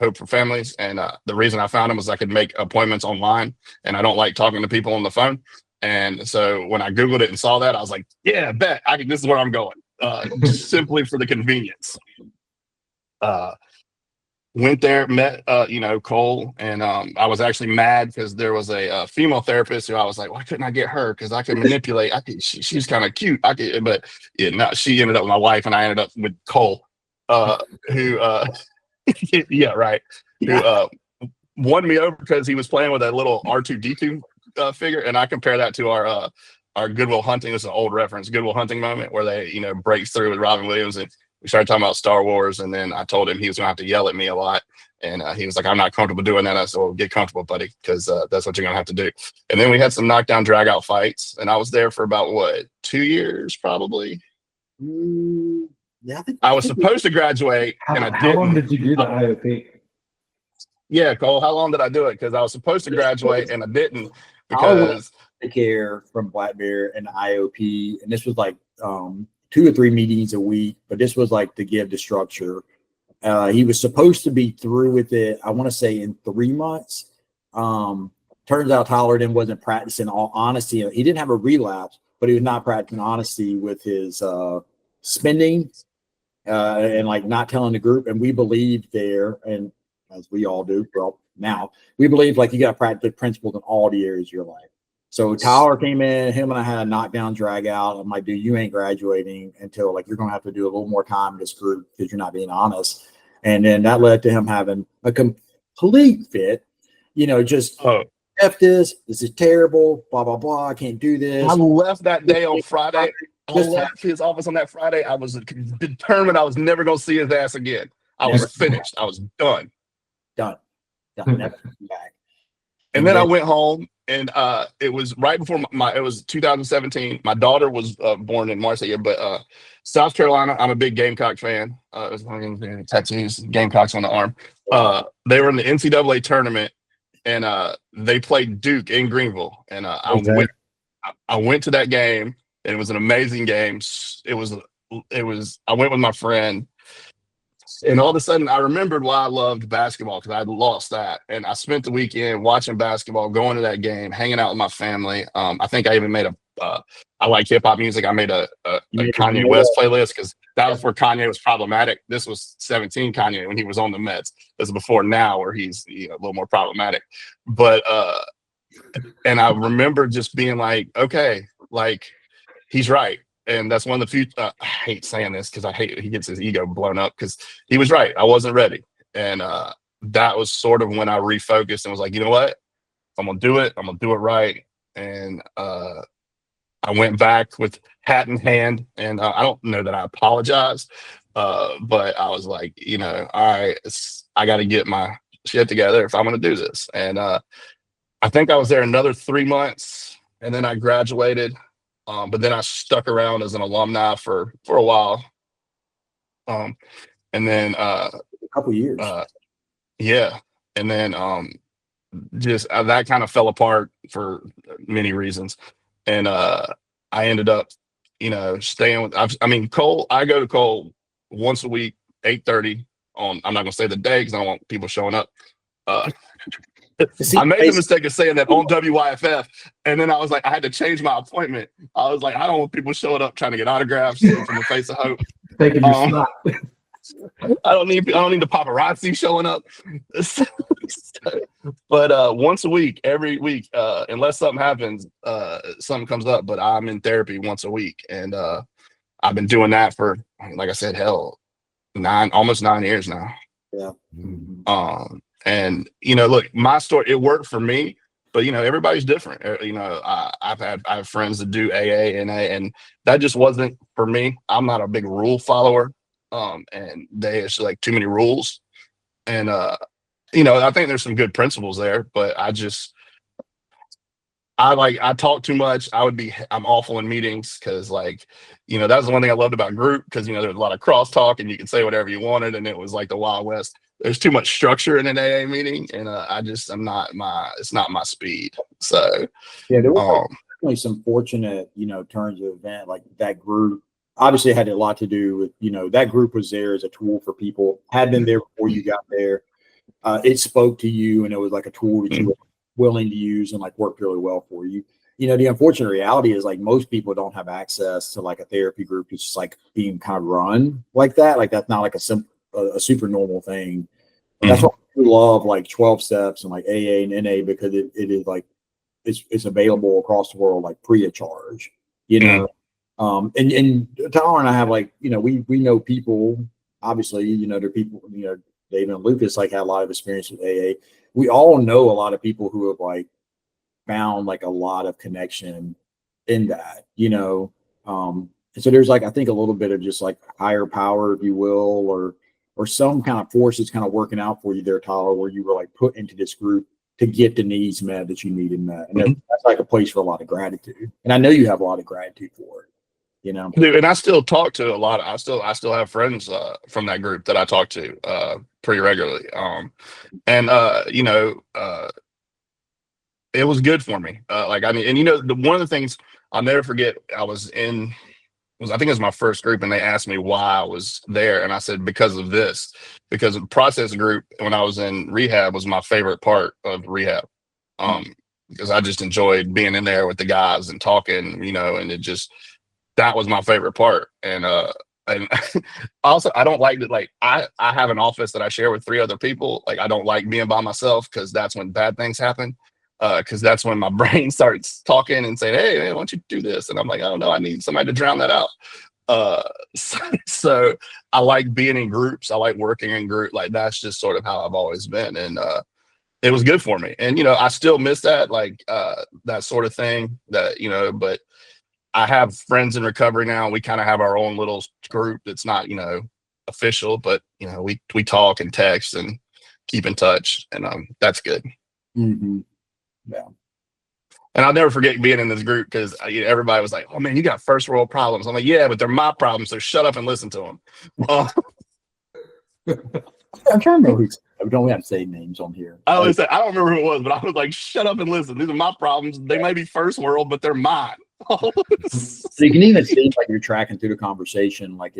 Hope for Families. And the reason I found him was I could make appointments online, and I don't like talking to people on the phone. And so when I Googled it and saw that, I was like, yeah, bet this is where I'm going. Just simply for the convenience. Went there, met Cole, and I was actually mad because there was a female therapist who I was like, why couldn't I get her? Because I could manipulate. She's kind of cute. But yeah, no, she ended up with my wife, and I ended up with Cole, who yeah, right, who won me over because he was playing with a little R2D2 figure, and I compare that to our Goodwill Hunting. It's an old reference, Goodwill Hunting moment where they break through with Robin Williams, and we started talking about Star Wars, and then I told him he was gonna have to yell at me a lot, and he was like, I'm not comfortable doing that. I said, well, get comfortable, buddy, because that's what you're gonna have to do. And then we had some knockdown drag out fights, and I was there for about 2 years probably. Yeah, I was supposed to graduate, and I didn't. How long did you do the IOP? Yeah, Cole, how long did I do it? Because I was supposed to graduate and I didn't, because care from Black Bear and IOP, and this was like 2 or 3 meetings a week, but this was like to give the structure. He was supposed to be through with it, I want to say in 3 months. Turns out Tyler then wasn't practicing all honesty. He didn't have a relapse, but he was not practicing honesty with his spending and like not telling the group. And we believed there, and as we all do, well, now we believe like you got to practice principles in all the areas of your life. So Tyler came in, him and I had a knockdown drag out. I'm like, dude, you ain't graduating until like you're going to have to do a little more time in this group because you're not being honest. And then that led to him having a complete fit, just F this is terrible, blah, blah, blah. I can't do this. I left that day on Friday. I left his office on that Friday. I was determined I was never going to see his ass again. I was finished. I was done. Done. Never come back. And then I went home, and it was right before it was 2017. My daughter was born in March that year, but South Carolina, I'm a big Gamecock fan. It was tattoos, Gamecocks on the arm. They were in the NCAA tournament, and they played Duke in Greenville. And I went to that game, and it was an amazing game. I went with my friend. And all of a sudden, I remembered why I loved basketball, because I had lost that. And I spent the weekend watching basketball, going to that game, hanging out with my family. I think I even made I like hip hop music. I made a Kanye West playlist, because that was where Kanye was problematic. This was 17 Kanye when he was on the Mets. This is before now, where he's a little more problematic. But and I remember just being like, okay, like he's right. And that's one of the few, I hate saying this because he gets his ego blown up, because he was right. I wasn't ready. And that was sort of when I refocused and was like, you know what? I'm going to do it. I'm going to do it right. And I went back with hat in hand, and I don't know that I apologized, but I was like, all right, I got to get my shit together if I'm going to do this. And I think I was there another 3 months, and then I graduated. But then I stuck around as an alumni for a while. And then a couple years. Yeah. And then just that kind of fell apart for many reasons. And I ended up, staying with Cole. I go to Cole once a week, 8:30 on, I'm not gonna say the day because I don't want people showing up. I made the mistake of saying that on WYFF, and then I was like, I had to change my appointment. I was like, I don't want people showing up trying to get autographs from the Face of Hope. Taking your spot. I don't need the paparazzi showing up. But once a week, every week, unless something happens, something comes up. But I'm in therapy once a week, and I've been doing that for, like I said, almost 9 years now. Yeah. And look, my story, it worked for me, but everybody's different. I have friends that do AA and NA, and that just wasn't for me. I'm not a big rule follower, and it's like too many rules. And I think there's some good principles there, but I talk too much. I'm awful in meetings, because that was the one thing I loved about group, because there's a lot of crosstalk and you can say whatever you wanted, and it was like the Wild West. There's too much structure in an AA meeting, and it's not my speed. So yeah, there was definitely some fortunate, turns of event, like that group. Obviously, it had a lot to do with, that group was there as a tool for people, had been there before you got there. it spoke to you and it was like a tool that you Mhm. were willing to use and like worked really well for you. You know, the unfortunate reality is like most people don't have access to like a therapy group that's just like being kind of run like that. Like that's not like a super normal thing. That's Mhm. why we love like 12 steps and like AA and NA because it is like it's available across the world like free of charge, you know. And Tyler and I have like, you know, we know people, obviously, you know, there are people, you know, David and Lucas like had a lot of experience with AA. We all know a lot of people who have like found like a lot of connection in that, you know. And so there's like I think a little bit of just like higher power, if you will, or some kind of force that's kind of working out for you there, Tyler, where you were like put into this group to get the needs met that you needed met. And Mhm. that's like a place for a lot of gratitude. And I know you have a lot of gratitude for it, you know. Dude, and I still talk to a lot of, I still have friends from that group that I talk to pretty regularly. And you know, it was good for me. Like I mean, and you know, one of the things I'll never forget, I think it was my first group, and they asked me why I was there, and I said because of this, because the process group when I was in rehab was my favorite part of rehab, because I just enjoyed being in there with the guys and talking, you know, and it just that was my favorite part, and also I don't like that. Like I have an office that I share with 3 other people. Like I don't like being by myself because that's when bad things happen. Because that's when my brain starts talking and saying, "Hey, man, why don't you do this?" And I'm like, "Oh no, I need somebody to drown that out." Uh, so I like being in groups. I like working in group. Like that's just sort of how I've always been, and it was good for me. And you know, I still miss that, like that sort of thing. That you know, but I have friends in recovery now. We kind of have our own little group that's not, you know, official, but you know, we talk and text and keep in touch, and that's good. Mm-hmm. Yeah. And I'll never forget being in this group because everybody was like, "Oh man, you got first world problems." I'm like, "Yeah, but they're my problems, so shut up and listen to them." I'm trying to know who's we don't have to say names on here. I always say I don't remember who it was, but I was like, "Shut up and listen. These are my problems. They may be first world, but they're mine." So you can even see like you're tracking through the conversation, like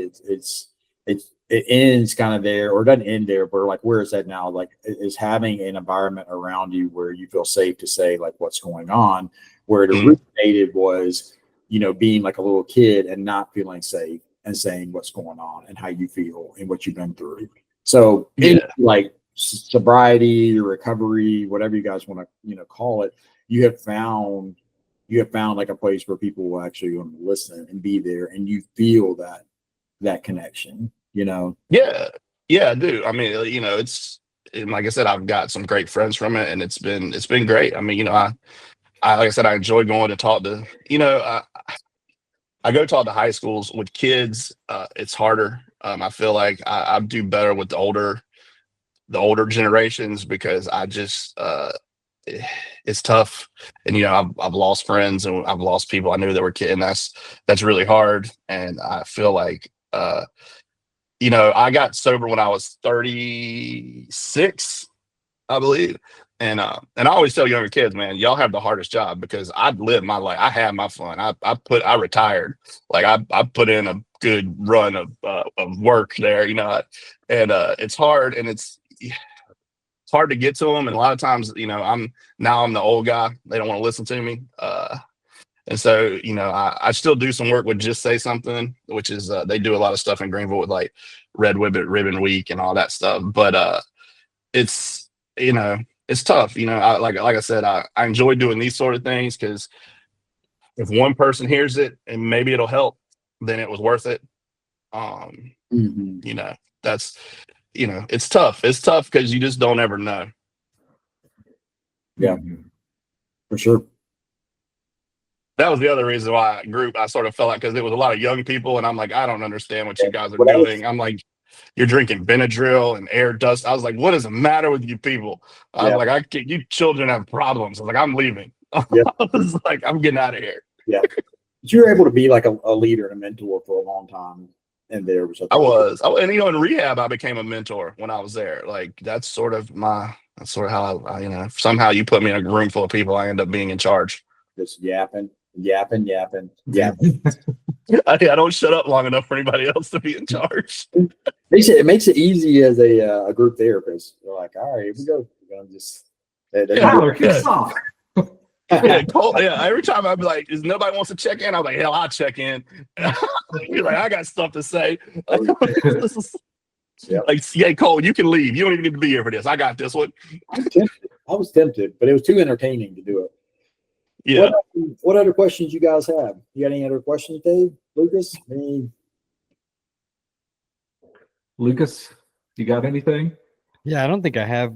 it ends kind of there or doesn't end there, but like where is that now? Like is having an environment around you where you feel safe to say like what's going on, where it originated was, you know, being like a little kid and not feeling safe and saying what's going on and how you feel and what you've been through. So in Yeah. like sobriety, recovery, whatever you guys want to, you know, call it, you have found like a place where people will actually listen and be there and you feel that connection, you know. Yeah, I do. I mean, you know, and like I said, I've got some great friends from it, and it's been great. I mean, you know, I like I said, I enjoy going to talk to, you know, I go talk to high schools with kids. It's harder. I feel like I do better with the older generations because I just it's tough, and you know, I've lost friends and I've lost people I knew that were kids, and that's really hard. And I feel like you know, I got sober when I was 36, I believe. And I always tell younger kids, man, y'all have the hardest job because I lived my life. I had my fun. I retired. Like I put in a good run of work there, you know, and it's hard and it's hard to get to them. And a lot of times, you know, I'm the old guy. They don't want to listen to me. And so, you know, I still do some work with Just Say Something, which is they do a lot of stuff in Greenville with like Red Ribbon Week and all that stuff. But it's, you know, it's tough. You know, like I said, I enjoy doing these sort of things because if one person hears it and maybe it'll help, then it was worth it. You know, that's, you know, it's tough. It's tough because you just don't ever know. Yeah, for sure. That was the other reason why I sort of felt like because it was a lot of young people, and I'm like, I don't understand what you guys are doing. I'm like, you're drinking Benadryl and air dust. I was like, what is the matter with you people? I was like, you children have problems. I was like, I'm leaving. I was like, I'm getting out of here. Yeah, but you were able to be like a leader and a mentor for a long time, and there was I was, and you know, in rehab, I became a mentor when I was there. Like that's sort of how I you know, somehow you put me in a room full of people, I end up being in charge. just yapping. I don't shut up long enough for anybody else to be in charge. It makes it easy as a group therapist. They're like, all right, here we go. We're gonna just Tyler, kick us off. Yeah, Cole, yeah. Every time I'd be like, "Is nobody wants to check in?" I'm like, "Hell, I'll check in." You're like, "I got stuff to say." This is like, "Yeah, Cole, you can leave. You don't even need to be here for this. I got this one." I was tempted, but it was too entertaining to do it. Yeah. What other questions you guys have? You got any other questions, Dave? Lucas? Lucas, you got anything? Yeah, I don't think I have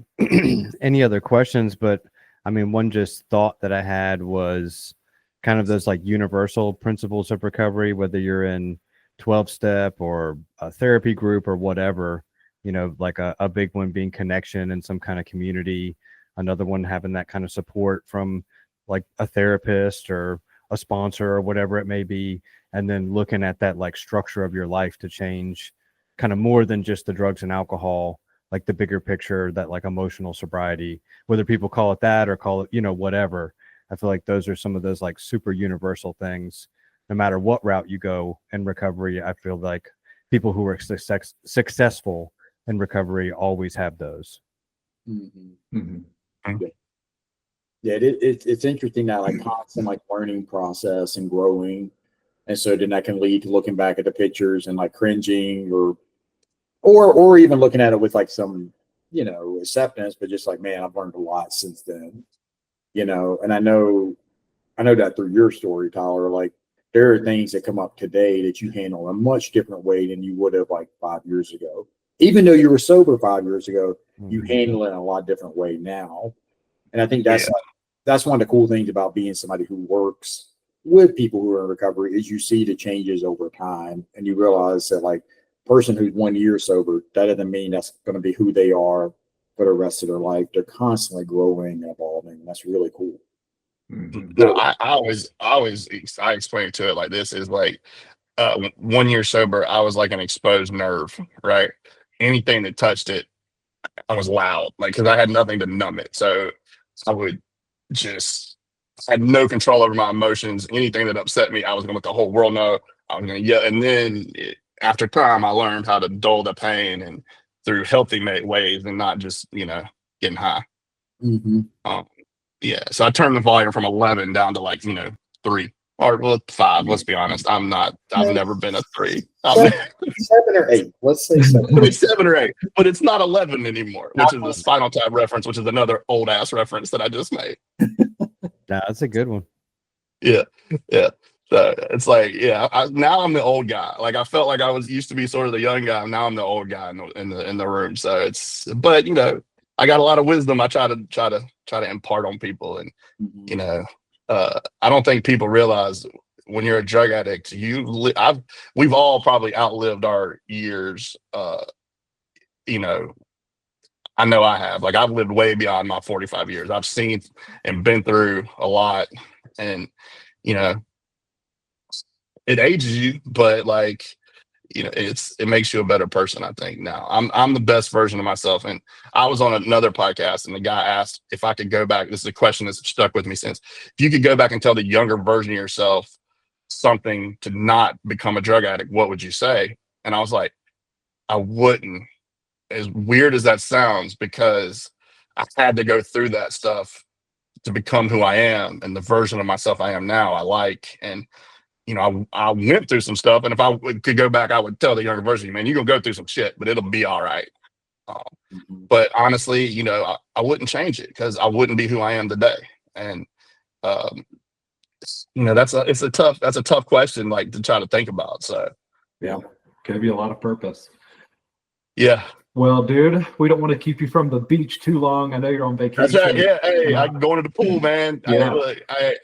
any other questions, but I mean, one just thought that I had was kind of those like universal principles of recovery, whether you're in 12-step or a therapy group or whatever, you know, like a big one being connection and some kind of community, another one having that kind of support from like a therapist or a sponsor or whatever it may be, and then looking at that like structure of your life to change kind of more than just the drugs and alcohol, like the bigger picture, that like emotional sobriety, whether people call it that or call it, you know, whatever. I feel like those are some of those like super universal things. No matter what route you go in recovery, I feel like people who are successful in recovery always have those. Mm-hmm. Mm-hmm. Yeah, it's interesting that like constant like learning process and growing, and so then that can lead to looking back at the pictures and like cringing or even looking at it with like some, you know, acceptance, but just like, man, I've learned a lot since then, you know. And I know that through your story, Tyler, like there are things that come up today that you handle a much different way than you would have like 5 years ago. Even though you were sober 5 years ago, you handle it in a lot different way now. And I think that's one of the cool things about being somebody who works with people who are in recovery is you see the changes over time, and you realize that like person who's 1 year sober, that doesn't mean that's going to be who they are for the rest of their life. They're constantly growing and evolving. And that's really cool. No, I explain to it like this is like 1 year sober, I was like an exposed nerve, right? Anything that touched it, I was loud, like because I had nothing to numb it. So I would just had no control over my emotions. Anything that upset me, I was gonna let the whole world know. I was gonna yell, and then after time, I learned how to dull the pain and through healthy ways, and not just getting high. Mm-hmm. Yeah, so I turned the volume from 11 down to 3 or 5. Let's be honest, I've never been a 3. 7 or 8. Let's say 7. 7 or 8, but it's not 11 anymore, which is a Spinal Tap reference, which is another old ass reference that I just made. Nah, that's a good one. Yeah. So it's like, now I'm the old guy. Like I felt like I used to be sort of the young guy. Now I'm the old guy in the room. So but I got a lot of wisdom. I try to impart on people, and I don't think people realize when you're a drug addict, we've all probably outlived our years. I know I have. Like I've lived way beyond my 45 years. I've seen and been through a lot, and it ages you, but it makes you a better person. I think now I'm the best version of myself. And I was on another podcast, and the guy asked if I could go back. This is a question that's stuck with me since. If you could go back and tell the younger version of yourself something to not become a drug addict, what would you say? And I was like, I wouldn't. As weird as that sounds, because I had to go through that stuff to become who I am, and the version of myself I am now I like. And I went through some stuff, and if I could go back, I would tell the younger version, man, you're gonna go through some shit, but it'll be all right. But honestly, I wouldn't change it, because I wouldn't be who I am today. And that's a tough question, like, to try to think about. So yeah, gave you a lot of purpose. Yeah. Well, dude, we don't want to keep you from the beach too long. I know you're on vacation. That's right. Yeah. Hey, I can go into the pool, man. Yeah. I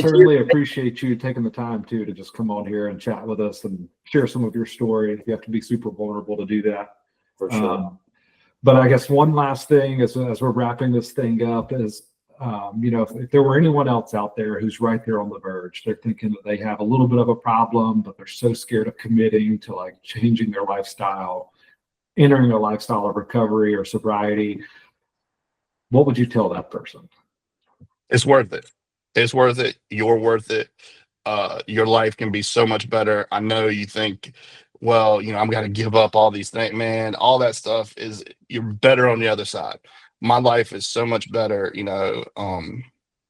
certainly appreciate you taking the time to just come on here and chat with us and share some of your story. You have to be super vulnerable to do that. For sure. But I guess one last thing as we're wrapping this thing up is, if there were anyone else out there who's right there on the verge, they're thinking that they have a little bit of a problem, but they're so scared of committing to changing their lifestyle, entering a lifestyle of recovery or sobriety, what would you tell that person? It's worth it. It's worth it. You're worth it. your life can be so much better. I know you think, well, I'm going to give up all these things, man. All that stuff is, you're better on the other side. My life is so much better.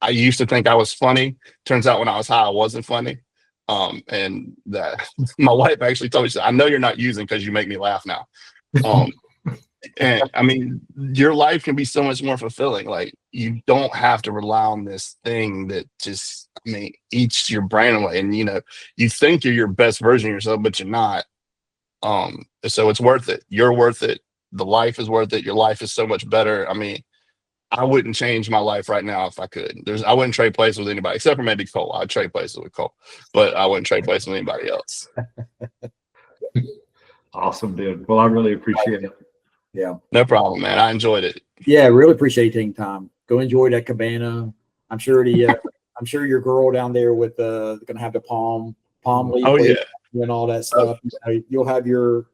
I used to think I was funny. Turns out when I was high, I wasn't funny. And that my wife actually told me, she said, I know you're not using because you make me laugh now. And I mean, your life can be so much more fulfilling. Like, you don't have to rely on this thing that just, eats your brain away. And, you think you're your best version of yourself, but you're not. So it's worth it. You're worth it. The life is worth it. Your life is so much better. I wouldn't change my life right now if I could. I wouldn't trade places with anybody except for maybe Cole. I'd trade places with Cole, but I wouldn't trade places with anybody else. Awesome, dude. Well, I really appreciate it. Yeah. No problem, man. I enjoyed it. Yeah, really appreciate you taking time. Go enjoy that cabana. I'm sure your girl down there with gonna have the palm leaf. Oh yeah, and all that stuff. You'll have your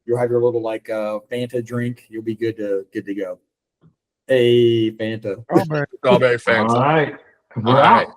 little like Fanta drink. You'll be good to go. Hey, Fanta. strawberry fans. All right. All right.